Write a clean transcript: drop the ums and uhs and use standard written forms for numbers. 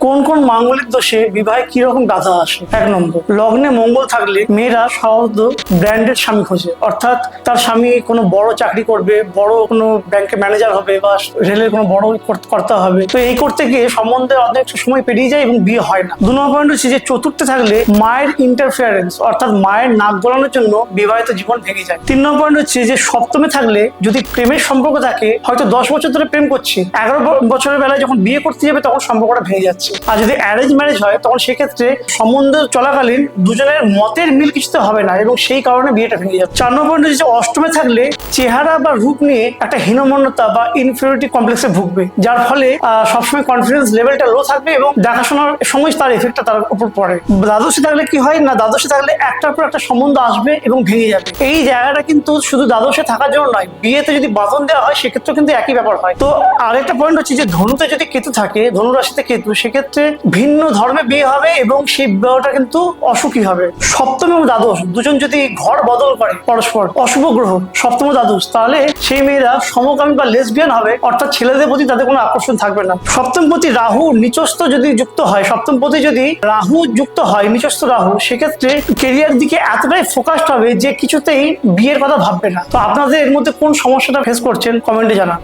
কোন কোন মাঙ্গলিক দোষে বিবাহে কিরকম বাধা আসে? 1 নম্বর, লগ্নে মঙ্গল থাকলে মেয়েরা সাধারণত ব্র্যান্ডেড স্বামী খোঁজে, অর্থাৎ তার স্বামী কোনো বড় চাকরি করবে, বড় কোনো ব্যাংকে ম্যানেজার হবে বা রেলের কোনো বড় কর্তা হবে। তো এই করতে গিয়ে সম্বন্ধে অনেক সময় পেরিয়ে যায় এবং বিয়ে হয় না। 2 নম্বর পয়েন্ট হচ্ছে যে চতুর্থে থাকলে মায়ের ইন্টারফিয়ারেন্স, অর্থাৎ মায়ের নাক গলানোর জন্য বিবাহিত জীবন ভেঙে যায়। 3 নম্বর পয়েন্ট হচ্ছে যে সপ্তমে থাকলে যদি প্রেমের সম্পর্ক থাকে, হয়তো 10 বছর ধরে প্রেম করছে, 11 বছরের বেলায় যখন বিয়ে করতে যাবে তখন সম্পর্কটা ভেঙে যাচ্ছে। আর যদি অ্যারেঞ্জ ম্যারেজ হয় তখন সেক্ষেত্রে সম্বন্ধ চলাকালীন দুজনের মতের মিল কিছুতে হবে না এবং সেই কারণে বিয়েটা ভেঙে যাচ্ছে। 4 নম্বর পয়েন্ট হচ্ছে অষ্টমে থাকলে চেহারা বা রূপ নিয়ে একটা হীনমন্যতা বা ইনফিরিয়রিটি কমপ্লেক্সে ভুগবে, যার ফলে সবসময় কনফিডেন্স লেভেলটা লো থাকবে এবং দেখাশোনার সময় তার এফেক্টটা তার উপর পড়ে। দ্বাদশে থাকলে কি হয় না, দ্বাদশে থাকলে একটার পর একটা সম্বন্ধ আসবে এবং ভেঙে যাবে। এই জায়গাটা কিন্তু শুধু দ্বাদশে থাকার জন্য নয়, বিয়েতে যদি বাঁধন দেওয়া হয় সেক্ষেত্রে কিন্তু একই ব্যাপার হয়। তো আরেকটা পয়েন্ট হচ্ছে যে ধনুতে যদি কেতু থাকে, ধনু রাশিতে কেতু, সেক্ষেত্রে ভিন্ন ধর্মে বিয়ে হবে এবং সেই বিবাহটা কিন্তু অসুখী হবে। সপ্তম এবং দ্বাদশ দুজন যদি ঘর বদল করে পরস্পর, অশুভ গ্রহ সপ্তম দ্বাদশ, তাহলে সেই মেয়েরা সমকামী বা লেসবিয়ান হবে, অর্থাৎ ছেলেদের প্রতি তাদের কোনো আকর্ষণ থাকবে না। সপ্তম প্রতি রাহু নিচস্থ যদি যুক্ত হয়, সপ্তম প্রতি যদি রাহু যুক্ত হয়, নিচস্থ রাহু, সেক্ষেত্রে কেরিয়ার দিকে এতটাই ফোকাসড হবে যে কিছুতেই বিয়ের কথা ভাববে না। তো আপনাদের এর মধ্যে কোন সমস্যাটা ফেস করছেন কমেন্টে জানান।